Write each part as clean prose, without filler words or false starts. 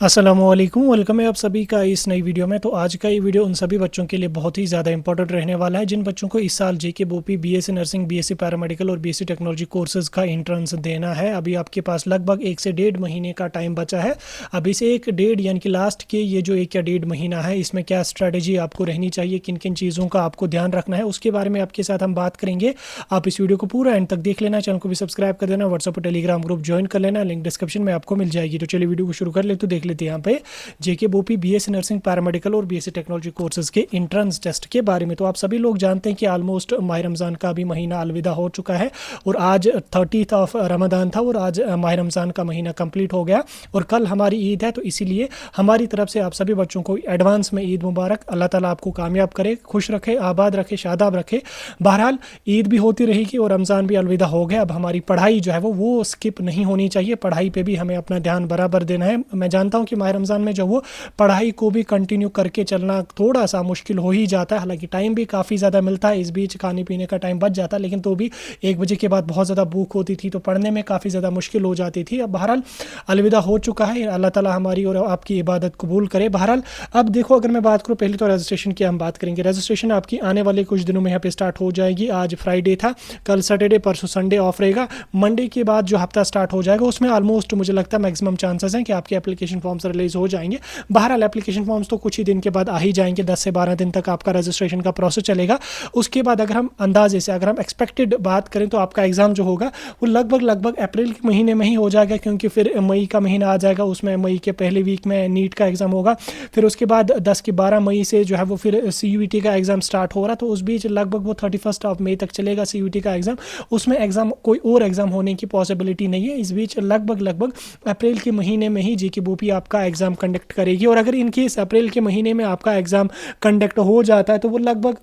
अस्सलामुअलैकुम, वेलकम है आप सभी का इस नई वीडियो में। तो आज का ये वीडियो उन सभी बच्चों के लिए बहुत ही ज़्यादा इंपॉर्टेंट रहने वाला है जिन बच्चों को इस साल जेके बोपी बीएससी नर्सिंग, बीएससी पैरामेडिकल और बीएससी टेक्नोलॉजी कोर्सेज का एंट्रेंस देना है। अभी आपके पास लगभग 1 से 1.5 महीने का टाइम बचा है। अब इसे 1 यानी कि लास्ट के ये जो 1 या 1.5 महीना है, इसमें क्या स्ट्रैटेजी आपको रहनी चाहिए, किन किन चीज़ों का आपको ध्यान रखना है, उसके बारे में आपके साथ हम बात करेंगे। आप इस वीडियो को पूरा एंड तक देख लेना, चैनल को भी सब्सक्राइब कर देना, व्हाट्सएप और टेलीग्राम ग्रुप ज्वाइन कर लेना, लिंक डिस्क्रिप्शन में आपको मिल जाएगी। तो चलिए वीडियो को शुरू कर ले। तो देख लेते हैं यहाँ पे जेके बोपी बीएससी नर्सिंग, पैरामेडिकल और बीएससी टेक्नोलॉजी कोर्सेज के एंट्रेंस टेस्ट के बारे में। तो आप सभी लोग जानते हैं कि ऑलमोस्ट माह रमज़ान का भी महीना अलविदा हो चुका है और आज 30th ऑफ रमज़ान था और आज माह रमज़ान का महीना कंप्लीट हो गया और कल हमारी ईद है। तो इसीलिए हमारी तरफ से आप सभी बच्चों को एडवांस में ईद मुबारक। अल्लाह ताला आपको कामयाब करे, खुश रखे, आबाद रखे, शादाब रखे। बहरहाल ईद भी होती रहेगी और रमज़ान भी अलविदा हो गया। अब हमारी पढ़ाई जो है वो स्किप नहीं होनी चाहिए। पढ़ाई पे भी हमें अपना ध्यान बराबर देना है। मैं जानता हूँ कि माह रमज़ान में जो वो पढ़ाई को भी कंटिन्यू करके चलना थोड़ा सा मुश्किल हो ही जाता है। हालांकि टाइम भी काफ़ी ज़्यादा मिलता है, इस बीच खाने पीने का टाइम बच जाता है, लेकिन तो भी 1 बजे के बाद बहुत ज़्यादा भूख होती थी तो पढ़ने में काफ़ी ज़्यादा मुश्किल हो जाती थी। अब बहरहाल अलविदा हो चुका है। अल्लाह ताला हमारी और आपकी इबादत कबूल करे। बहरहाल अब देखो, अगर मैं बात करूँ पहले तो रजिस्ट्रेशन की हम बात करेंगे। रजिस्ट्रेशन आपकी आने वाले कुछ दिनों में यहाँ पे स्टार्ट हो जाएगी। आज फ्राइडे था, कल सैटरडे, परसों संडे ऑफ रहेगा। मंडे के बाद जो हफ्ता स्टार्ट हो जाएगा उसमें ऑलमोस्ट मुझे लगता है मैक्सिमम चांसेस हैं कि आपके एप्लीकेशन फॉर्म्स रिलीज हो जाएंगे। बहरहाल एप्लीकेशन फॉर्म्स तो कुछ ही दिन के बाद आ ही जाएंगे, 10 से 12 दिन तक आपका रजिस्ट्रेशन का प्रोसेस चलेगा। उसके बाद अगर हम अंदाजे से, अगर हम एक्सपेक्टेड बात करें तो आपका एग्ज़ाम जो होगा वो लगभग अप्रैल के महीने में ही हो जाएगा, क्योंकि फिर मई का महीना आ जाएगा, उसमें मई के पहले वीक में नीट का एग्ज़ाम होगा। फिर उसके बाद 10 के 12 मई से जो है वो फिर CUET का एग्ज़ाम स्टार्ट हो रहा, तो उस बीच लगभग वो 31 ऑफ मई तक चलेगा CUET का एग्ज़ाम। उसमें एग्ज़ाम कोई और एग्ज़ाम होने की पॉसिबिलिटी नहीं है। इस बीच लगभग अप्रैल के महीने में ही जेके बोपी आपका एग्ज़ाम कंडक्ट करेगी। और अगर इनकेस अप्रैल के महीने में आपका एग्ज़ाम कंडक्ट हो जाता है तो वो लगभग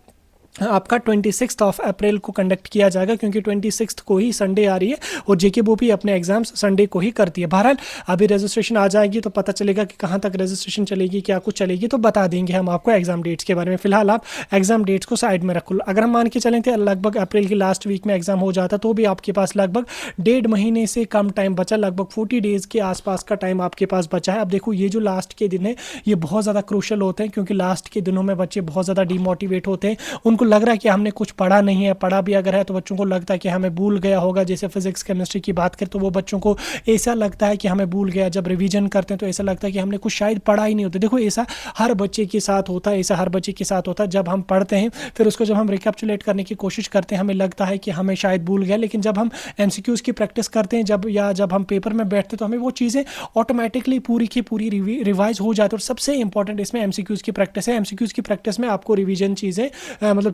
आपका 26 ऑफ अप्रैल को कंडक्ट किया जाएगा, क्योंकि 26 को ही संडे आ रही है और जेके बोपी अपने एग्जाम्स संडे को ही करती है। बहरहाल अभी रजिस्ट्रेशन आ जाएगी तो पता चलेगा कि कहाँ तक रजिस्ट्रेशन चलेगी, क्या कुछ चलेगी, तो बता देंगे हम आपको एग्जाम डेट्स के बारे में। फिलहाल आप एग्जाम डेट्स को साइड में रखो। अगर हम मान के चलें थे लगभग अप्रैल की लास्ट वीक में एग्जाम हो जाता तो भी आपके पास लगभग 1.5 महीने से कम टाइम बचा, लगभग 40 डेज़ के आसपास का टाइम आपके पास बचा है। अब देखो, ये जो लास्ट के दिन है ये बहुत ज़्यादा क्रूशल होते हैं, क्योंकि लास्ट के दिनों में बच्चे बहुत ज़्यादा डिमोटिवेट होते हैं। उनको लग रहा है कि हमने कुछ पढ़ा नहीं है, पढ़ा भी अगर है तो बच्चों को लगता है कि हमें भूल गया होगा। जैसे फिजिक्स केमिस्ट्री की बात करें तो वो बच्चों को ऐसा लगता है कि हमें भूल गया। जब रिवीजन करते हैं तो ऐसा लगता है कि हमने कुछ शायद पढ़ा ही नहीं होता। देखो, ऐसा हर बच्चे के साथ होता है, ऐसा हर बच्चे के साथ होता है। जब हम पढ़ते हैं फिर उसको जब हम रिकैप्चुलेट करने की कोशिश करते हैं हमें लगता है कि हमें शायद भूल गया, लेकिन जब हम MCQs की प्रैक्टिस करते हैं जब हम पेपर में बैठते हैं तो हमें वो चीज़ें ऑटोमेटिकली पूरी की पूरी रिवाइज हो जाती है। और सबसे इंपॉर्टेंट इसमें MCQs की प्रैक्टिस है। MCQs की प्रैक्टिस में आपको रिवीजन चीज़ें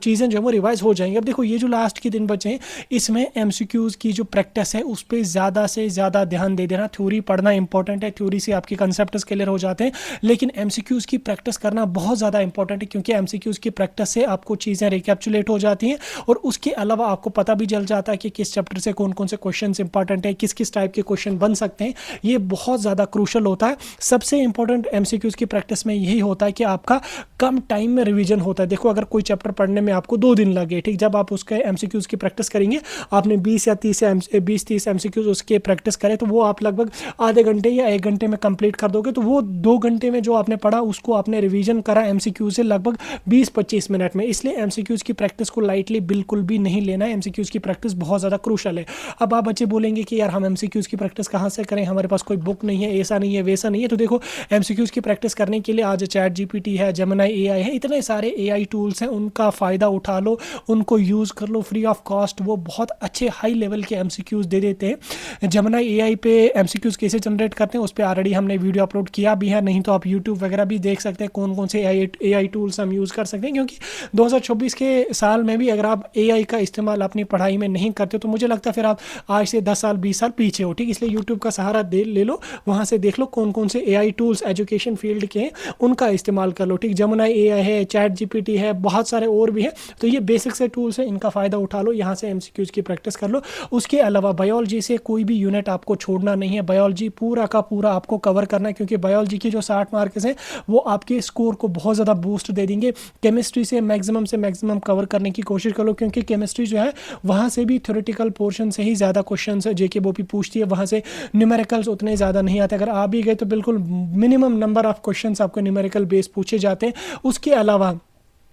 चीज़ें जो है वो रिवाइज हो जाएंगी। अब देखो, ये जो लास्ट के दिन बचे हैं इसमें MCQs की जो प्रैक्टिस है उस पर ज़्यादा से ज़्यादा ध्यान दे देना। थ्योरी पढ़ना इंपॉर्टेंट है, थ्योरी से आपके कंसेप्ट्स क्लियर हो जाते हैं, लेकिन MCQs की प्रैक्टिस करना बहुत ज़्यादा इंपॉर्टेंट है, क्योंकि MCQs की प्रैक्टिस से आपको चीज़ें रिकैप्चुलेट हो जाती हैं और उसके अलावा आपको पता भी चल जाता है कि किस चैप्टर से कौन कौन से क्वेश्चन इंपॉर्टेंट है, किस किस टाइप के क्वेश्चन बन सकते हैं। ये बहुत ज़्यादा क्रूशल होता है। सबसे इंपॉर्टेंट MCQs की प्रैक्टिस में यही होता है कि आपका कम टाइम में रिवीजन होता है। देखो, अगर कोई चैप्टर पढ़ने में आपको 2 दिन लगे, ठीक, जब आप उसके MCQs की प्रैक्टिस करेंगे, आपने 20 या 30 MCQs उसके प्रैक्टिस करें तो वो आप लगभग आधे घंटे या 1 घंटे में कंप्लीट कर दोगे। तो वो 2 घंटे में जो आपने पढ़ा उसको आपने रिवीजन करा MCQ से लगभग 20-25 मिनट में। इसलिए MCQs की प्रैक्टिस को लाइटली बिल्कुल भी नहीं लेना है। MCQs की प्रैक्टिस बहुत ज़्यादा क्रूशल है। अब आप बच्चे बोलेंगे कि यार हम MCQs की प्रैक्टिस कहाँ से करें, हमारे पास कोई बुक नहीं है, ऐसा नहीं है, वैसा नहीं है। तो देखो, MCQs की प्रैक्टिस करने के लिए आज ChatGPT है, Gemini AI है, इतने सारे AI टूल्स हैं, उनका फ़ायदा उठा लो, उनको यूज़ कर लो फ्री ऑफ कॉस्ट। वो बहुत अच्छे हाई लेवल के MCQs दे देते हैं। Gemini AI पे MCQs कैसे जनरेट करते हैं उस पर ऑलरेडी हमने वीडियो अपलोड किया भी है, नहीं तो आप YouTube वगैरह भी देख सकते हैं कौन कौन से AI टूल्स हम यूज़ कर सकते हैं। क्योंकि 2024 के साल में भी अगर आप AI का इस्तेमाल अपनी पढ़ाई में नहीं करते तो मुझे लगता है फिर आप आज से 10 साल 20 साल पीछे हो, ठीक। इसलिए YouTube का सहारा ले लो, वहाँ से देख लो कौन कौन से AI टूल्स एजुकेशन फील्ड के हैं, उनका इस्तेमाल कर लो, ठीक। Gemini AI है, ChatGPT है, बहुत सारे और भी है। तो ये बेसिक से टूल्स है, इनका फ़ायदा उठा लो, यहाँ से एमसीक्यूज़ की प्रैक्टिस कर लो। उसके अलावा बायोलॉजी से कोई भी यूनिट आपको छोड़ना नहीं है, बायोलॉजी पूरा का पूरा आपको कवर करना है, क्योंकि बायोलॉजी की जो 60 मार्क्स हैं वो आपके स्कोर को बहुत ज़्यादा बूस्ट दे देंगे। केमिस्ट्री से मैक्सिमम कवर करने की कोशिश करो, क्योंकि केमिस्ट्री जो है वहाँ से भी थ्योरेटिकल पोर्शन से ही ज़्यादा क्वेश्चन है जेके बोपी पूछती है, वहाँ से न्यूमेरिकल्स उतने ज़्यादा नहीं आते। अगर आ भी गए तो बिल्कुल मिनिमम नंबर ऑफ क्वेश्चंस आपको न्यूमेरिकल बेस पूछे जाते हैं। उसके अलावा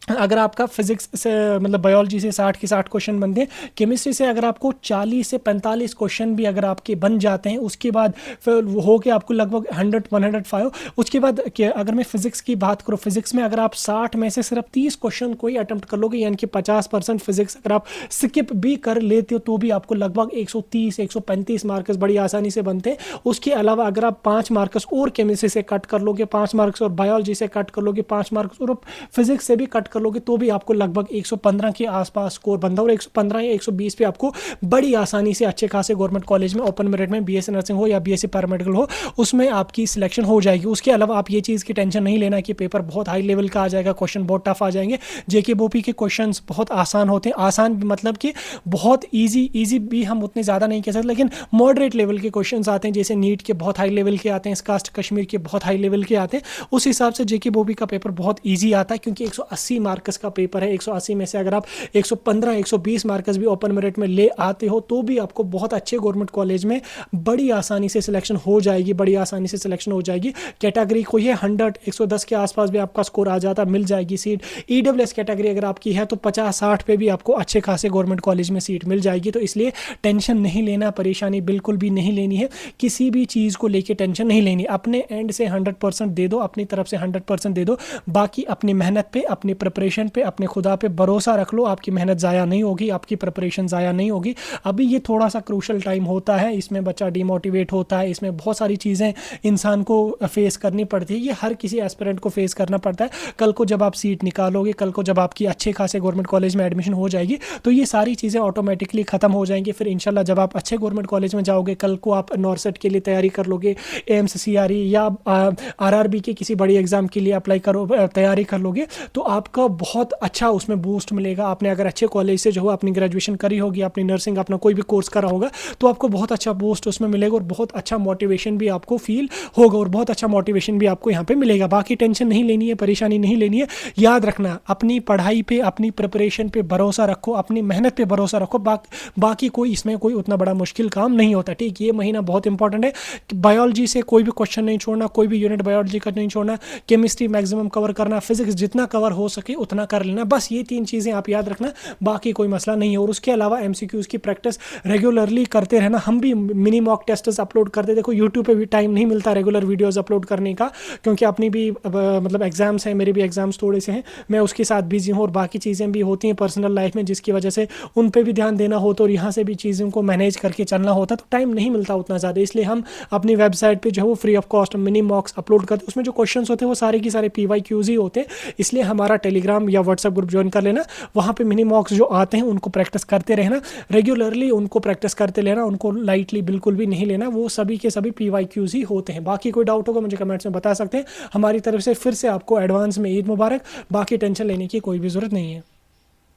अगर आपका फिजिक्स से मतलब बायोलॉजी से 60 के 60 क्वेश्चन बनते हैं, केमिस्ट्री से अगर आपको 40 से 45 क्वेश्चन भी अगर आपके बन जाते हैं, उसके बाद फिर हो के आपको लगभग 100-105। उसके बाद अगर मैं फिजिक्स की बात करूँ, फिजिक्स में अगर आप 60 में से सिर्फ 30 क्वेश्चन कोई अटैम्प्ट कर लोगे, यानी कि 50% फिजिक्स अगर आप स्किप भी कर लेते हो तो भी आपको लगभग 130-135 मार्क्स बड़ी आसानी से बनते हैं। उसके अलावा अगर आप 5 मार्क्स और केमिस्ट्री से कट कर लोगे, 5 मार्क्स और बायोलॉजी से कट कर लोगे, 5 मार्क्स और फिजिक्स से भी कट कर लोगे, तो भी आपको लगभग 115 के आसपास स्कोर बनता है। और 115 या 120 पे आपको बड़ी आसानी से अच्छे खासे गवर्नमेंट कॉलेज में ओपन मेरिट में बीएससी नर्सिंग हो या बीएससी पैरामेडिकल हो, उसमें आपकी सिलेक्शन हो जाएगी। उसके अलावा आप ये चीज़ की टेंशन नहीं लेना कि पेपर बहुत हाई लेवल का आ जाएगा, क्वेश्चन बहुत टफ आ जाएंगे। जेके बोपी के क्वेश्चन बहुत आसान होते हैं, आसान मतलब कि बहुत ईजी भी हम उतने ज़्यादा नहीं कह सकते, लेकिन मॉडरेट लेवल के क्वेश्चन आते हैं, जैसे नीट के बहुत हाई लेवल के आते हैं, कास्ट कश्मीर के बहुत हाई लेवल के आते हैं। उस हिसाब से जेके बोपी का पेपर बहुत ईजी आता है, क्योंकि 180 मार्क्स का पेपर है। 180 में से अगर आप 115-120 मार्क्स भी ओपन मेरिट में ले आते हो तो भी आपको बहुत अच्छे गवर्नमेंट कॉलेज में बड़ी आसानी से सिलेक्शन हो जाएगी, बड़ी आसानी से सिलेक्शन हो जाएगी। कैटेगरी कोई है 100-110 के आसपास भी आपका स्कोर आ जाता, मिल जाएगी सीट। ईडब्ल्यूएस कैटेगरी अगर आपकी है तो 50-60 पे भी आपको अच्छे खासे गवर्नमेंट कॉलेज में सीट मिल जाएगी। तो इसलिए टेंशन नहीं लेना, परेशानी बिल्कुल भी नहीं लेनी है, किसी भी चीज़ को लेके टेंशन नहीं लेनी। अपने एंड से 100% दे दो, अपनी तरफ से 100% दे दो, बाकी अपनी मेहनत पे, अपनी प्रिपरेशन पे, अपने खुदा पे भरोसा रख लो। आपकी मेहनत ज़ाया नहीं होगी, आपकी प्रिपरेशन ज़ाया नहीं होगी। अभी ये थोड़ा सा क्रूशल टाइम होता है, इसमें बच्चा डिमोटिवेट होता है, इसमें बहुत सारी चीज़ें इंसान को फेस करनी पड़ती है। ये हर किसी एस्पिरेंट को फेस करना पड़ता है। कल को जब आप सीट निकालोगे, कल को जब आपकी अच्छे खासे गवर्नमेंट कॉलेज में एडमिशन हो जाएगी, तो ये सारी चीज़ें ऑटोमेटिकली ख़त्म हो जाएंगी। फिर इंशाल्लाह जब आप अच्छे गवर्नमेंट कॉलेज में जाओगे, कल को आप नॉर्सेट के लिए तैयारी कर लोगे, एम्स सीआरई या आरआरबी के किसी बड़ी एग्जाम के लिए अप्लाई करो, तैयारी कर लोगे, तो आपका बहुत अच्छा उसमें बूस्ट मिलेगा। आपने अगर अच्छे कॉलेज से जो है अपनी ग्रेजुएशन करी होगी, अपनी नर्सिंग अपना कोई भी कोर्स करा होगा, तो आपको बहुत अच्छा बूस्ट उसमें मिलेगा और बहुत अच्छा मोटिवेशन भी आपको फील होगा और बहुत अच्छा मोटिवेशन भी आपको यहाँ पे मिलेगा। बाकी टेंशन नहीं लेनी है, परेशानी नहीं लेनी है। याद रखना, अपनी पढ़ाई पे, अपनी प्रिपरेशन पे भरोसा रखो, अपनी मेहनत पे भरोसा रखो। बाकी कोई इसमें कोई उतना बड़ा मुश्किल काम नहीं होता। ठीक, ये महीना बहुत इंपॉर्टेंट है। बायोलॉजी से कोई भी क्वेश्चन नहीं छोड़ना, कोई भी यूनिट बायोलॉजी का नहीं छोड़ना, केमिस्ट्री मैक्सिमम कवर करना, फिजिक्स जितना कवर हो सके उतना कर लेना। बस ये 3 चीज़ें आप याद रखना, बाकी कोई मसला नहीं है। और उसके अलावा एमसीक्यूज़ की प्रैक्टिस रेगुलरली करते रहना। हम भी मिनी मॉक टेस्ट्स अपलोड करते, देखो यूट्यूब पे भी टाइम नहीं मिलता रेगुलर वीडियोस अपलोड करने का, क्योंकि अपनी भी मतलब एग्जाम्स हैं, मेरे भी एग्जाम्स थोड़े से हैं, मैं उसके साथ बिजी हूँ और बाकी चीज़ें भी होती हैं पर्सनल लाइफ में, जिसकी वजह से उन पर भी ध्यान देना होता और यहाँ से भी चीज़ों को मैनेज करके चलना होता, तो टाइम नहीं मिलता उतना ज़्यादा। इसलिए हम अपनी वेबसाइट पर जो है वो free of cost mini मॉक्स upload करते, उसमें जो क्वेश्चन होते हैं वो सारे के सारे PYQs ही होते हैं। इसलिए हमारा टेलीग्राम या व्हाट्सएप ग्रुप ज्वाइन कर लेना, वहाँ पे मिनी मॉक्स जो आते हैं उनको प्रैक्टिस करते रहना, रेगुलरली उनको प्रैक्टिस करते लेना, उनको लाइटली बिल्कुल भी नहीं लेना। वो सभी के सभी PYQs ही होते हैं। बाकी कोई डाउट होगा मुझे कमेंट्स में बता सकते हैं। हमारी तरफ से फिर से आपको एडवांस में ईद मुबारक। बाकी टेंशन लेने की कोई भी ज़रूरत नहीं है।